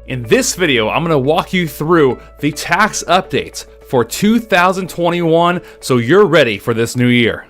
In this video, I'm going to walk you through the tax updates for 2021 so you're ready for this new year.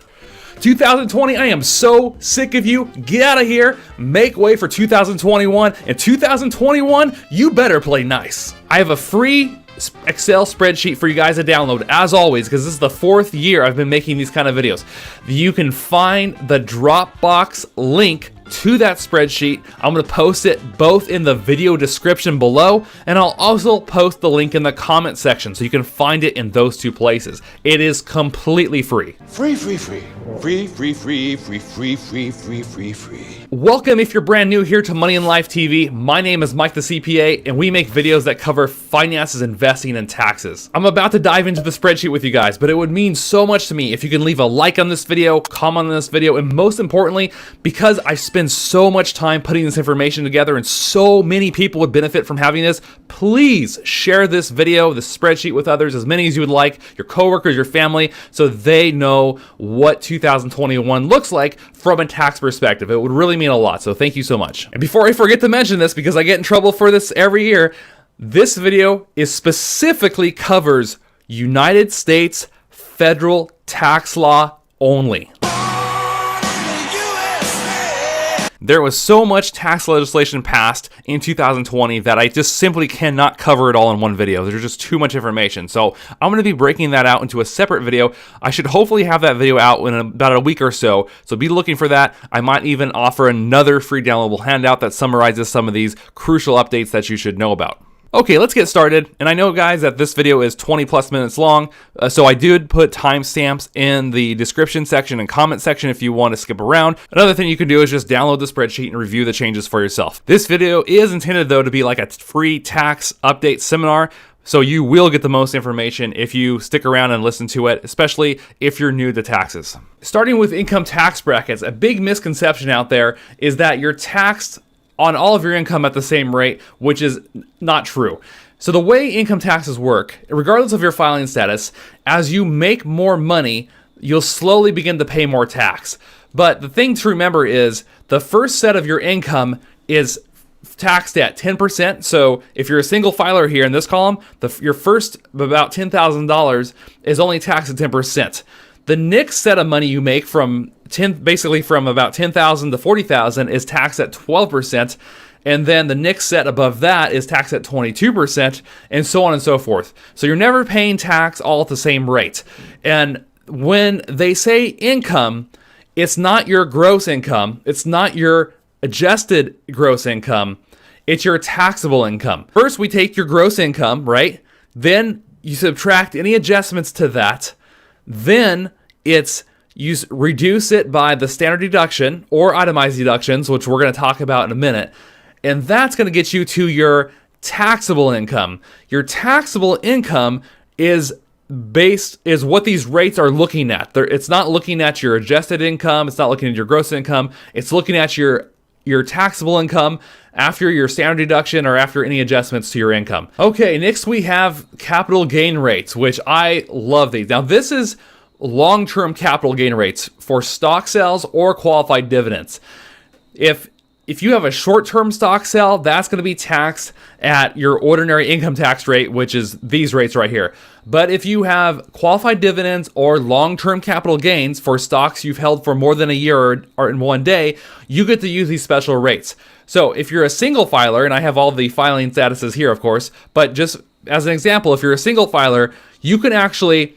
2020, I am so sick of you. Get out of here. Make way for 2021. In 2021, you better play nice. I have a free Excel spreadsheet for you guys to download, as always, because this is the 4th year I've been making these kind of videos. You can find the Dropbox link to that spreadsheet. I'm going to post it both in the video description below, and I'll also post the link in the comment section so you can find it in those two places. It is completely free. Free. Welcome if you're brand new here to Money and Life TV. My name is Mike the CPA, and we make videos that cover finances, investing, and taxes. I'm about to dive into the spreadsheet with you guys, but it would mean so much to me if you can leave a like on this video, comment on this video, and most importantly, because I spend so much time putting this information together and so many people would benefit from having this, please share this video, this spreadsheet with others, as many as you would like, your coworkers, your family, so they know what 2021 looks like from a tax perspective. It would really mean a lot, so thank you so much. And before I forget to mention this, because I get in trouble for this every year, this video is specifically covers United States federal tax law only. There was so much tax legislation passed in 2020 that I just simply cannot cover it all in one video. There's just too much information. So I'm going to be breaking that out into a separate video. I should hopefully have that video out in about a week or so. So be looking for that. I might even offer another free downloadable handout that summarizes some of these crucial updates that you should know about. Okay, let's get started. And I know, guys, that this video is 20 plus minutes long, so I did put timestamps in the description section and comment section if you want to skip around. Another thing you can do is just download the spreadsheet and review the changes for yourself. This video is intended, though, to be like a free tax update seminar, so you will get the most information if you stick around and listen to it, especially if you're new to taxes. Starting with income tax brackets, a big misconception out there is that you're taxed on all of your income at the same rate, which is not true. So the way income taxes work, regardless of your filing status, as you make more money, you'll slowly begin to pay more tax. But the thing to remember is the first set of your income is taxed at 10%. So if you're a single filer here in this column, your first about $10,000 is only taxed at 10%. The next set of money you make from about 10,000 to 40,000 is taxed at 12%, and then the next set above that is taxed at 22%, and so on and so forth. So you're never paying tax all at the same rate. And when they say income, it's not your gross income, it's not your adjusted gross income, it's your taxable income. First, we take your gross income, right? Then you subtract any adjustments to that. Then you reduce it by the standard deduction or itemized deductions, which we're going to talk about in a minute. And that's going to get you to your taxable income. Your taxable income is what these rates are looking at. It's not looking at your adjusted income. It's not looking at your gross income. It's looking at your taxable income after your standard deduction or after any adjustments to your income. Okay, next we have capital gain rates, which I love these. Now this is long-term capital gain rates for stock sales or qualified dividends. If you have a short-term stock sale, that's going to be taxed at your ordinary income tax rate, which is these rates right here. But if you have qualified dividends or long-term capital gains for stocks you've held for more than a year or in one day, you get to use these special rates. So if you're a single filer, and I have all the filing statuses here, of course, but just as an example, if you're a single filer, you can actually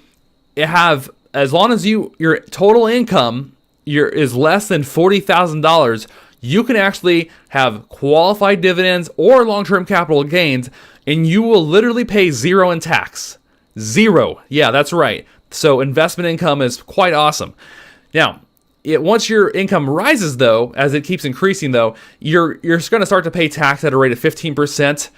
have, as long as your total income is less than $40,000, you can actually have qualified dividends or long-term capital gains, and you will literally pay zero in tax. Zero. Yeah, that's right. So investment income is quite awesome. Now, once your income rises, though, as it keeps increasing, though, you're going to start to pay tax at a rate of 15%.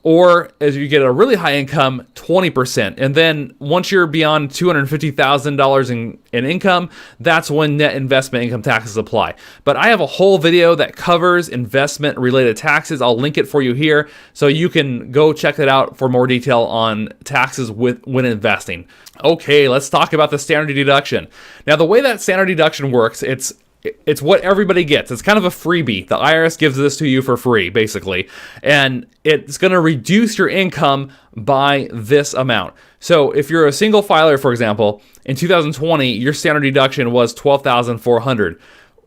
Or as you get a really high income, 20%. And then once you're beyond $250,000 in income, that's when net investment income taxes apply. But I have a whole video that covers investment related taxes. I'll link it for you here so you can go check it out for more detail on taxes when investing. Okay, let's talk about the standard deduction. Now the way that standard deduction works, it's it's what everybody gets. It's kind of a freebie. The IRS gives this to you for free, basically. And it's going to reduce your income by this amount. So if you're a single filer, for example, in 2020, your standard deduction was $12,400.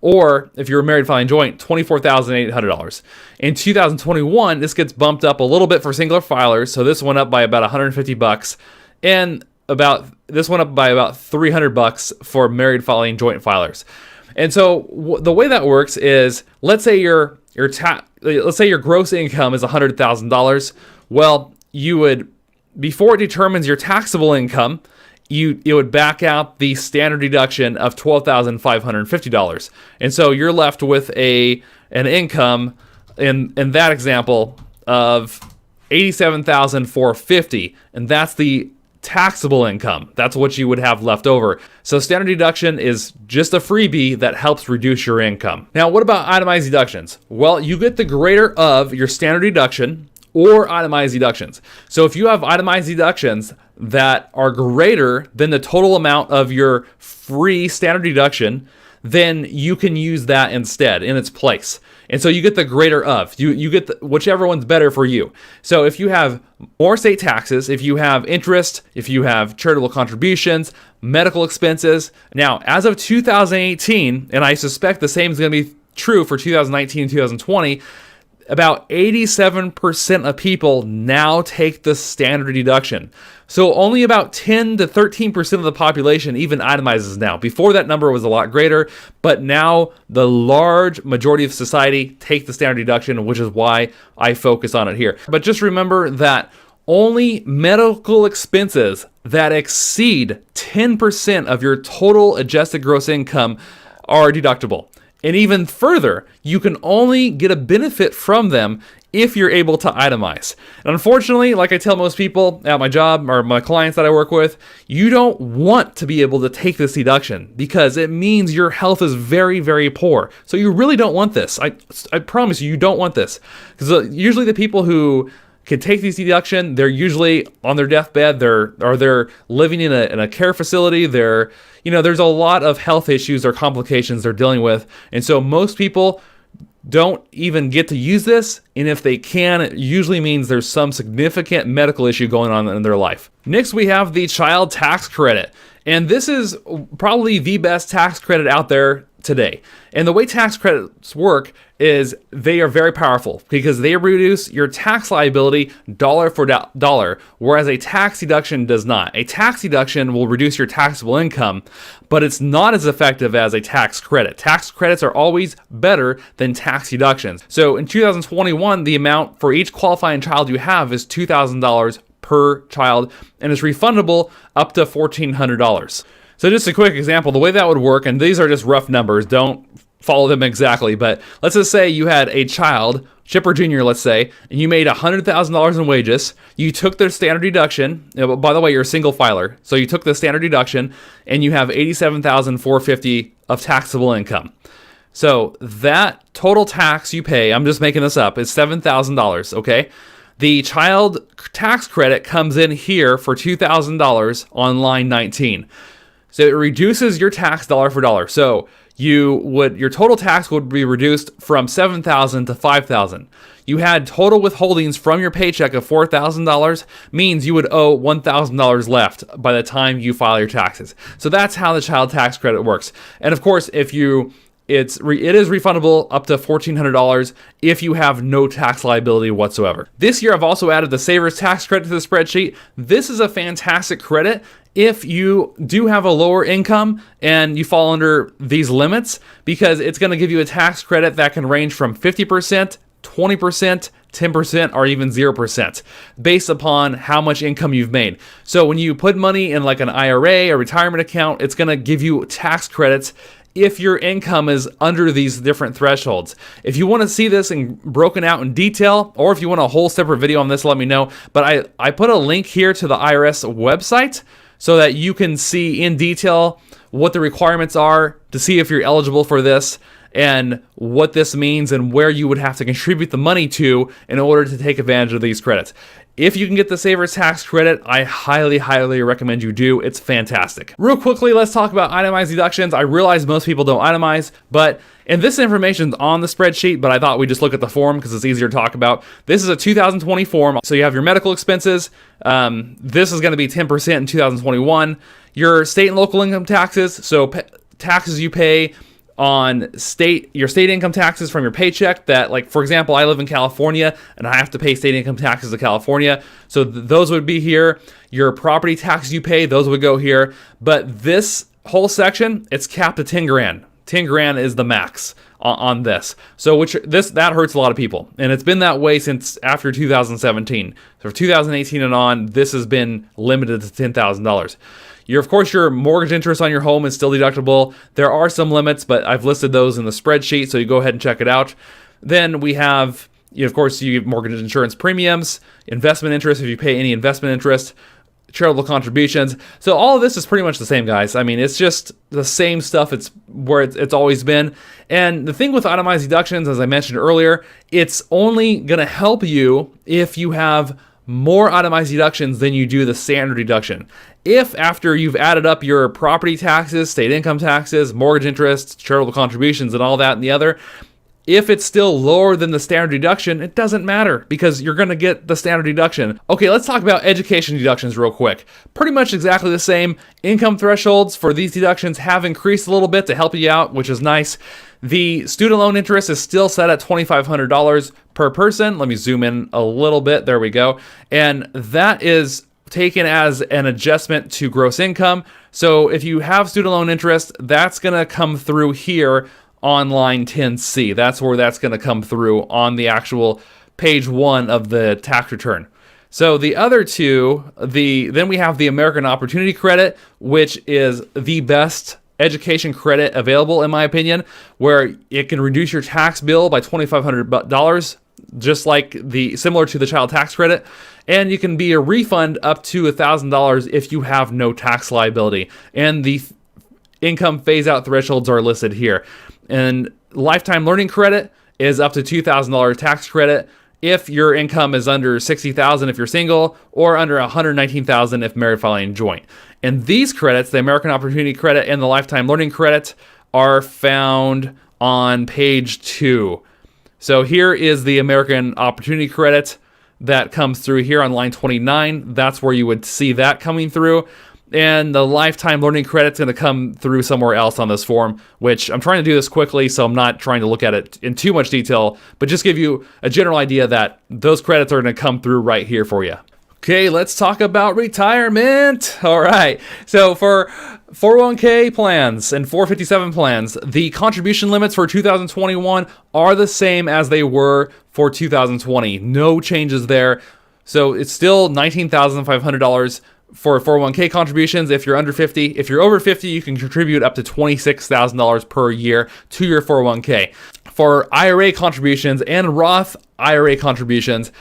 Or if you're a married filing joint, $24,800. In 2021, this gets bumped up a little bit for singular filers. So this went up by about $150, and this went up by about $300 for married filing joint filers. And so the way that works is, let's say your gross income is $100,000. Well, you would, before it determines your taxable income, it would back out the standard deduction of $12,550. And so you're left with an income in that example of $87,450, and that's the taxable income. That's what you would have left over. So standard deduction is just a freebie that helps reduce your income. Now, what about itemized deductions? Well, you get the greater of your standard deduction or itemized deductions. So if you have itemized deductions that are greater than the total amount of your free standard deduction, then you can use that instead in its place. And so you get the greater of. You get whichever one's better for you. So if you have more state taxes, if you have interest, if you have charitable contributions, medical expenses. Now, as of 2018, and I suspect the same is going to be true for 2019 and 2020, about 87% of people now take the standard deduction. So only about 10 to 13% of the population even itemizes now. Before, that number was a lot greater, but now the large majority of society take the standard deduction, which is why I focus on it here. But just remember that only medical expenses that exceed 10% of your total adjusted gross income are deductible. And even further, you can only get a benefit from them if you're able to itemize. And unfortunately, like I tell most people at my job or my clients that I work with, you don't want to be able to take this deduction because it means your health is very, very poor. So you really don't want this. I promise you don't want this. Because usually the people who can take these deduction, they're usually on their deathbed, they're living in a care facility, there's a lot of health issues or complications they're dealing with. And so most people don't even get to use this, and if they can, it usually means there's some significant medical issue going on in their life. Next, we have the child tax credit. And this is probably the best tax credit out there today. And the way tax credits work is they are very powerful because they reduce your tax liability dollar for dollar, whereas a tax deduction does not. A tax deduction will reduce your taxable income, but it's not as effective as a tax credit. Tax credits are always better than tax deductions. So in 2021, the amount for each qualifying child you have is $2,000 per child, and it's refundable up to $1,400. So just a quick example, the way that would work, and these are just rough numbers, don't follow them exactly, but let's just say you had a child, Chipper Jr., let's say, and you made $100,000 in wages. You took their standard deduction. By the way, you're a single filer, so you took the standard deduction, and you have $87,450 of taxable income. So that total tax you pay, I'm just making this up, is $7,000, okay? The child tax credit comes in here for $2,000 on line 19. So it reduces your tax dollar for dollar. So your total tax would be reduced from $7,000 to $5,000. You had total withholdings from your paycheck of $4,000, means you would owe $1,000 left by the time you file your taxes. So that's how the child tax credit works. And of course, it is refundable up to $1,400 if you have no tax liability whatsoever. This year, I've also added the Savers tax credit to the spreadsheet. This is a fantastic credit if you do have a lower income and you fall under these limits, because it's going to give you a tax credit that can range from 50%, 20%, 10%, or even 0% based upon how much income you've made. So when you put money in like an IRA or retirement account, it's going to give you tax credits if your income is under these different thresholds. If you want to see this broken out in detail, or if you want a whole separate video on this, let me know. But I put a link here to the IRS website so that you can see in detail what the requirements are to see if you're eligible for this. and what this means and where you would have to contribute the money to in order to take advantage of these credits. If you can get the Savers Tax Credit, I highly, highly recommend you do. It's fantastic. Real quickly, let's talk about itemized deductions. I realize most people don't itemize, and this information's on the spreadsheet, but I thought we'd just look at the form because it's easier to talk about. This is a 2020 form, so you have your medical expenses. This is going to be 10% in 2021. Your state and local income taxes, so taxes you pay on your state income taxes from your paycheck that, like, for example, I live in California and I have to pay state income taxes to California. So those would be here. Your property taxes you pay, those would go here. But this whole section, it's capped at 10 grand. 10 grand is the max on this. So that hurts a lot of people. And it's been that way since after 2017. So for 2018 and on, this has been limited to $10,000. Of course, your mortgage interest on your home is still deductible. There are some limits, but I've listed those in the spreadsheet, so you go ahead and check it out. Then we have, of course, you have mortgage insurance premiums, investment interest if you pay any investment interest, charitable contributions. So all of this is pretty much the same, guys. I mean, it's just the same stuff. It's where it's always been. And the thing with itemized deductions, as I mentioned earlier, it's only going to help you if you have more itemized deductions than you do the standard deduction. If after you've added up your property taxes, state income taxes, mortgage interest, charitable contributions, and all that and the other, if it's still lower than the standard deduction, it doesn't matter because you're going to get the standard deduction. Okay, let's talk about education deductions real quick. Pretty much exactly the same. Income thresholds for these deductions have increased a little bit to help you out, which is nice. The student loan interest is still set at $2,500 per person. Let me zoom in a little bit. There we go. And that is taken as an adjustment to gross income. So if you have student loan interest, that's going to come through here on line 10C. That's where that's going to come through on the actual page 1 of the tax return. So the other two, then we have the American Opportunity Credit, which is the best education credit available, in my opinion, where it can reduce your tax bill by $2,500, just like similar to the child tax credit, and you can be a refund up to $1,000 if you have no tax liability. And the income phase-out thresholds are listed here. And lifetime learning credit is up to $2,000 tax credit if your income is under $60,000 if you're single, or under $119,000 if married, filing joint. And these credits, the American Opportunity Credit and the Lifetime Learning Credit, are found on page 2. So here is the American Opportunity Credit that comes through here on line 29. That's where you would see that coming through. And the Lifetime Learning Credit's going to come through somewhere else on this form, which I'm trying to do this quickly, so I'm not trying to look at it in too much detail, but just give you a general idea that those credits are going to come through right here for you. Okay, let's talk about retirement. All right, so for 401k plans and 457 plans, the contribution limits for 2021 are the same as they were for 2020. No changes there. So it's still $19,500 for 401k contributions if you're under 50. If you're over 50, you can contribute up to $26,000 per year to your 401k. For IRA contributions and Roth IRA contributions,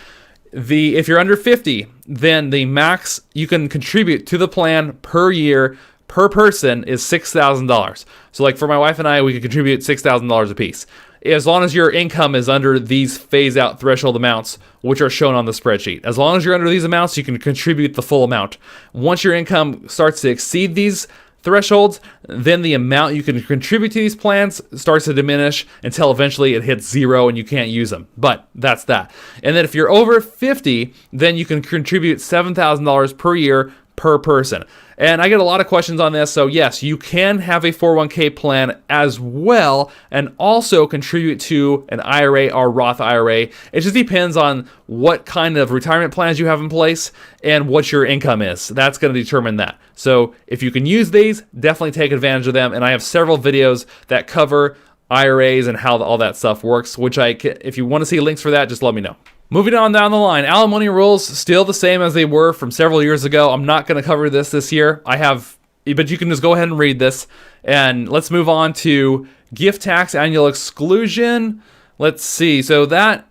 if you're under 50, then the max you can contribute to the plan per year per person is $6,000. So like for my wife and I, we could contribute $6,000 a piece, as long as your income is under these phase-out threshold amounts, which are shown on the spreadsheet. As long as you're under these amounts, you can contribute the full amount. Once your income starts to exceed these thresholds, then the amount you can contribute to these plans starts to diminish until eventually it hits zero and you can't use them. But that's that. And then if you're over 50, then you can contribute $7,000 per year per person. And I get a lot of questions on this. So yes, you can have a 401k plan as well and also contribute to an IRA or Roth IRA. It just depends on what kind of retirement plans you have in place and what your income is. That's going to determine that. So if you can use these, definitely take advantage of them. And I have several videos that cover IRAs and how all that stuff works, which if you want to see links for that, just let me know. Moving on down the line, alimony rules still the same as they were from several years ago. I'm not going to cover this year. But you can just go ahead and read this. And let's move on to gift tax annual exclusion. Let's see. So that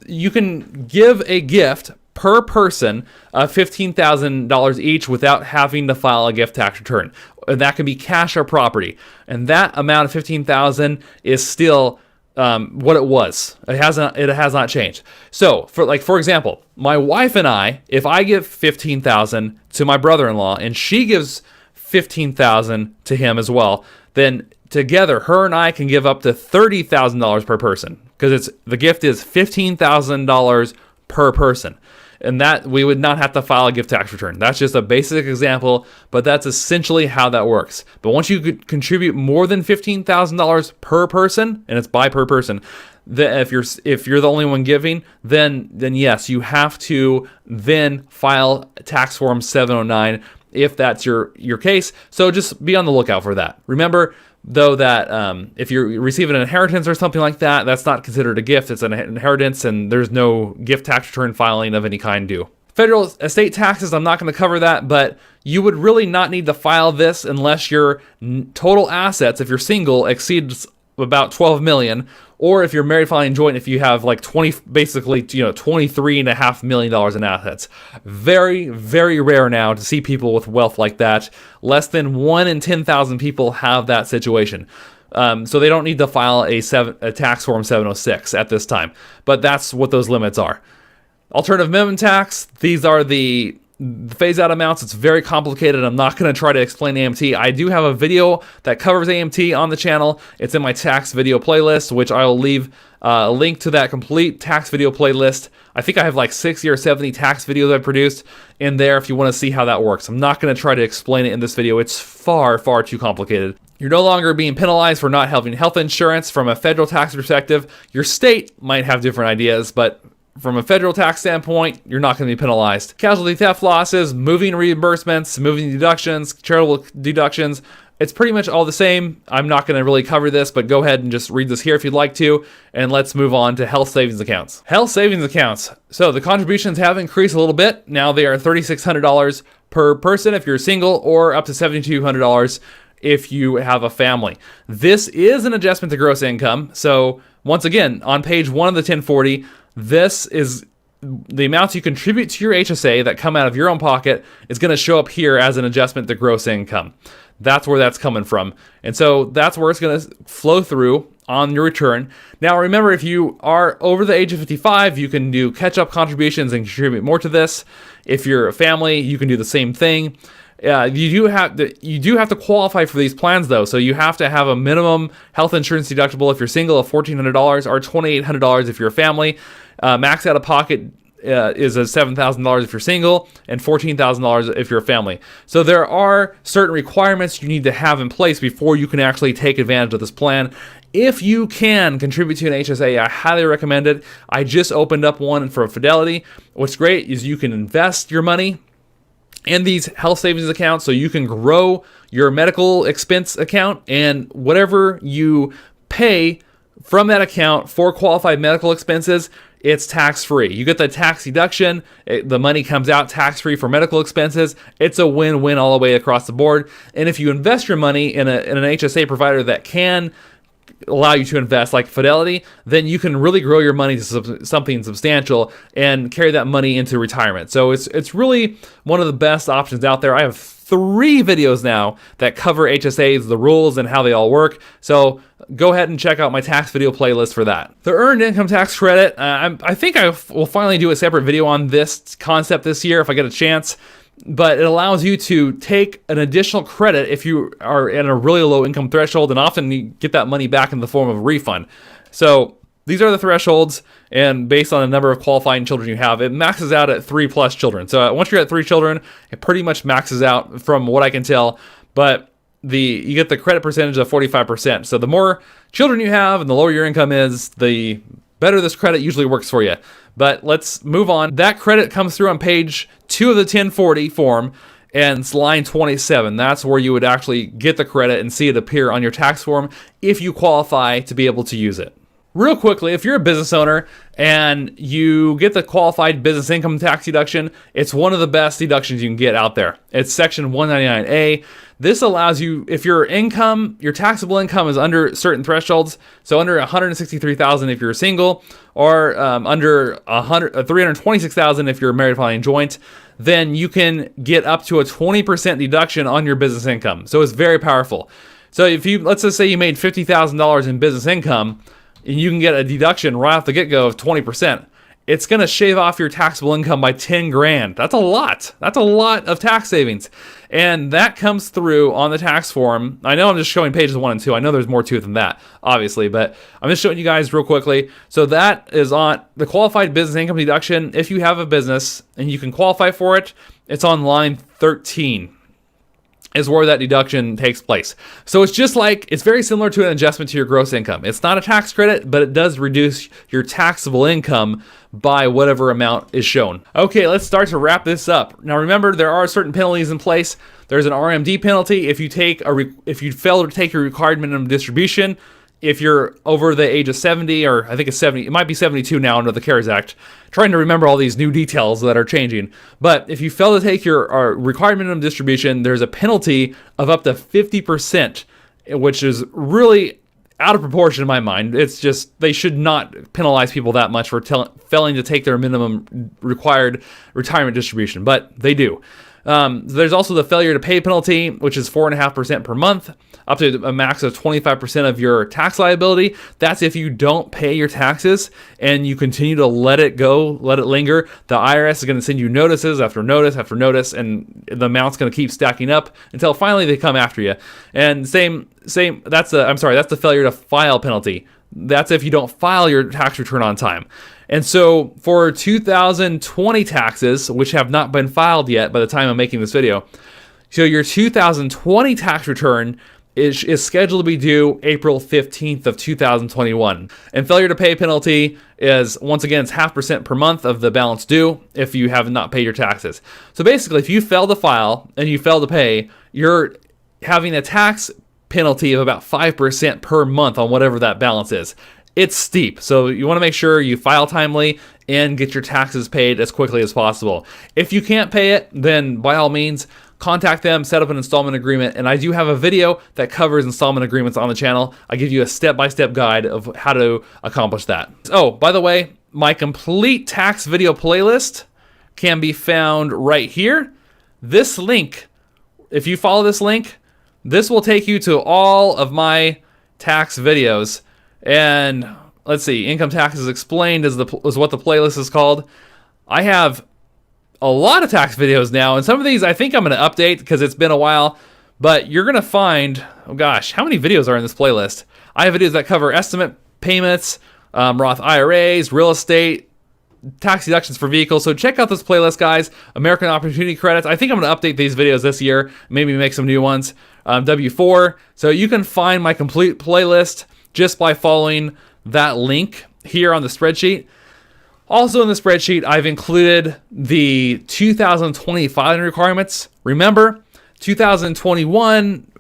you can give a gift per person of $15,000 each without having to file a gift tax return. That can be cash or property. And that amount of $15,000 is still what it was. It has not changed. So for example, my wife and I, if I give $15,000 to my brother-in-law and she gives $15,000 to him as well, then together her and I can give up to $30,000 per person, because the gift is $15,000 per person. And that we would not have to file a gift tax return. That's just a basic example, but that's essentially how that works. But once you could contribute more than $15,000 per person, and it's by per person, if you're the only one giving, then yes, you have to then file tax form 709 if that's your case. So just be on the lookout for that. Remember, though, that if you receive an inheritance or something like that, that's not considered a gift. It's an inheritance, and there's no gift tax return filing of any kind due. Federal estate taxes, I'm not going to cover that, but you would really not need to file this unless your total assets, if you're single, exceeds about 12 million, or if you're married filing joint, if you have like $23.5 million in assets. Very, very rare now to see people with wealth like that. Less than 1 in 10,000 people have that situation. So they don't need to file a tax form 706 at this time. But that's what those limits are. Alternative minimum tax, these are the phase-out amounts. It's very complicated. I'm not going to try to explain AMT. I do have a video that covers AMT on the channel. It's in my tax video playlist, which I will leave a link to that complete tax video playlist. I think I have like 60 or 70 tax videos I've produced in there if you want to see how that works. I'm not going to try to explain it in this video. It's far, far too complicated. You're no longer being penalized for not having health insurance from a federal tax perspective. Your state might have different ideas, but from a federal tax standpoint, you're not going to be penalized. Casualty theft losses, moving reimbursements, moving deductions, charitable deductions, it's pretty much all the same. I'm not going to really cover this, but go ahead and just read this here if you'd like to. And let's move on to health savings accounts. Health savings accounts. So the contributions have increased a little bit. Now they are $3,600 per person if you're single, or up to $7,200 if you have a family. This is an adjustment to gross income. So once again, on page 1 of the 1040, this is the amounts you contribute to your HSA that come out of your own pocket is going to show up here as an adjustment to gross income. That's where that's coming from. And so that's where it's going to flow through on your return. Now remember, if you are over the age of 55, you can do catch-up contributions and contribute more to this. If you're a family, you can do the same thing. You do have to qualify for these plans, though. So you have to have a minimum health insurance deductible if you're single of $1,400 or $2,800 if you're a family. Max out of pocket is $7,000 if you're single, and $14,000 if you're a family. So there are certain requirements you need to have in place before you can actually take advantage of this plan. If you can contribute to an HSA, I highly recommend it. I just opened up one for Fidelity. What's great is you can invest your money in these health savings accounts, so you can grow your medical expense account, and whatever you pay from that account for qualified medical expenses, it's tax-free. You get the tax deduction, the money comes out tax-free for medical expenses. It's a win-win all the way across the board. And if you invest your money in an HSA provider that can allow you to invest, like Fidelity, then you can really grow your money to something substantial and carry that money into retirement. So it's really one of the best options out there. I have 3 videos now that cover HSAs, the rules, and how they all work. So go ahead and check out my tax video playlist for that. The Earned Income Tax Credit, I think I will finally do a separate video on this concept this year if I get a chance. But it allows you to take an additional credit if you are at a really low income threshold, and often you get that money back in the form of a refund. So these are the thresholds, and based on the number of qualifying children you have, it maxes out at 3+ children. So once you're at 3 children, it pretty much maxes out from what I can tell. But you get the credit percentage of 45%. So the more children you have and the lower your income is, the better this credit usually works for you. But let's move on. That credit comes through on page 2 of the 1040 form, and it's line 27. That's where you would actually get the credit and see it appear on your tax form if you qualify to be able to use it. real quickly, if you're a business owner and you get the qualified business income tax deduction, it's one of the best deductions you can get out there. It's section 199A. This allows you, if your income, your taxable income is under certain thresholds, so under $163,000 if you're single, or under $326,000 if you're married filing joint, then you can get up to a 20% deduction on your business income. So it's very powerful. So if you, let's just say you made $50,000 in business income, and you can get a deduction right off the get-go of 20%. It's going to shave off your taxable income by 10 grand. That's a lot. That's a lot of tax savings. And that comes through on the tax form. I know I'm just showing pages 1 and 2. I know there's more to it than that, obviously, but I'm just showing you guys real quickly. So that is on the qualified business income deduction. If you have a business and you can qualify for it, it's on line 13. Is where that deduction takes place. So it's just like, it's very similar to an adjustment to your gross income. It's not a tax credit, but it does reduce your taxable income by whatever amount is shown. Okay, let's start to wrap this up. Now remember, there are certain penalties in place. There's an RMD penalty if you fail to take your required minimum distribution. If you're over the age of 70, or I think it's 70, it might be 72 now under the CARES Act. Trying to remember all these new details that are changing. But if you fail to take your required minimum distribution, there's a penalty of up to 50%, which is really out of proportion in my mind. It's just, they should not penalize people that much for failing to take their minimum required retirement distribution, but they do. There's also the failure to pay penalty, which is 4.5% per month, up to a max of 25% of your tax liability. That's if you don't pay your taxes and you continue to let it go, let it linger. The IRS is going to send you notices after notice after notice, and the amount's going to keep stacking up until finally they come after you. And that's the failure to file penalty. That's if you don't file your tax return on time. And so for 2020 taxes, which have not been filed yet by the time I'm making this video, so your 2020 tax return is scheduled to be due April 15th of 2021. And failure to pay penalty is, once again, it's 0.5% per month of the balance due if you have not paid your taxes. So basically, if you fail to file and you fail to pay, you're having a tax penalty of about 5% per month on whatever that balance is. It's steep, so you want to make sure you file timely and get your taxes paid as quickly as possible. If you can't pay it, then by all means, contact them, set up an installment agreement, and I do have a video that covers installment agreements on the channel. I give you a step-by-step guide of how to accomplish that. Oh, by the way, my complete tax video playlist can be found right here. This link, if you follow this link, this will take you to all of my tax videos. And let's see, Income Taxes Explained is what the playlist is called. I have a lot of tax videos now, and some of these I think I'm going to update because it's been a while, but you're going to find, oh gosh, how many videos are in this playlist? I have videos that cover estimate payments, Roth IRAs, real estate, tax deductions for vehicles. So check out this playlist, guys. American Opportunity Credits. I think I'm going to update these videos this year, maybe make some new ones. W4. So you can find my complete playlist just by following that link here on the spreadsheet. Also in the spreadsheet, I've included the 2020 filing requirements. Remember, 2021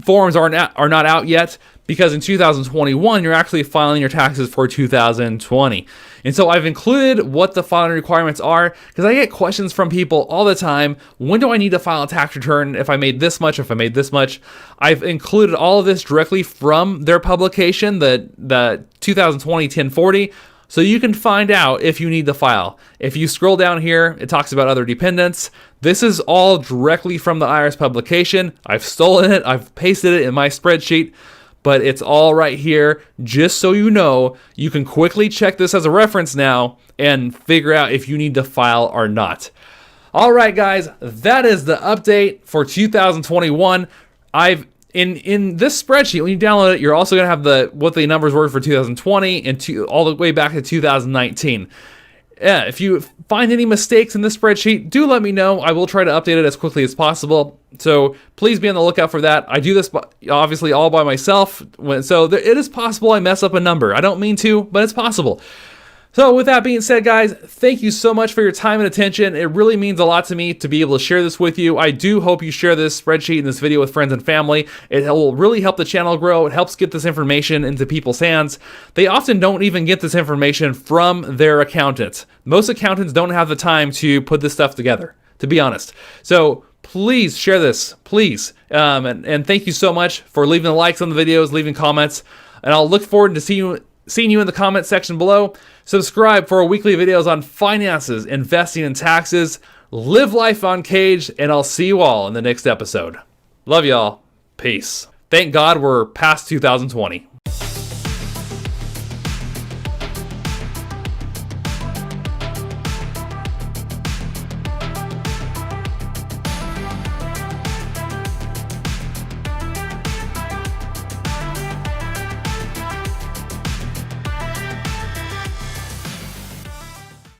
forms are not out yet, because in 2021, you're actually filing your taxes for 2020. And so I've included what the filing requirements are, because I get questions from people all the time. When do I need to file a tax return if I made this much, if I made this much? I've included all of this directly from their publication, the 2020 1040, so you can find out if you need to file. If you scroll down here, it talks about other dependents. This is all directly from the IRS publication. I've stolen it, I've pasted it in my spreadsheet, but it's all right here. Just so you know, you can quickly check this as a reference now and figure out if you need to file or not. All right, guys, that is the update for 2021. In this spreadsheet, when you download it, you're also going to have what the numbers were for 2020 and all the way back to 2019. Yeah, if you find any mistakes in this spreadsheet, do let me know. I will try to update it as quickly as possible. So please be on the lookout for that. I do this obviously all by myself, so it is possible I mess up a number. I don't mean to, but it's possible. So with that being said, guys, thank you so much for your time and attention. It really means a lot to me to be able to share this with you. I do hope you share this spreadsheet and this video with friends and family. It will really help the channel grow. It helps get this information into people's hands. They often don't even get this information from their accountants. Most accountants don't have the time to put this stuff together, to be honest. So please share this, please. And thank you so much for leaving the likes on the videos, leaving comments. And I'll look forward to seeing you in the comment section below. Subscribe for our weekly videos on finances, investing, and taxes. Live life uncaged, and I'll see you all in the next episode. Love y'all. Peace. Thank God we're past 2020.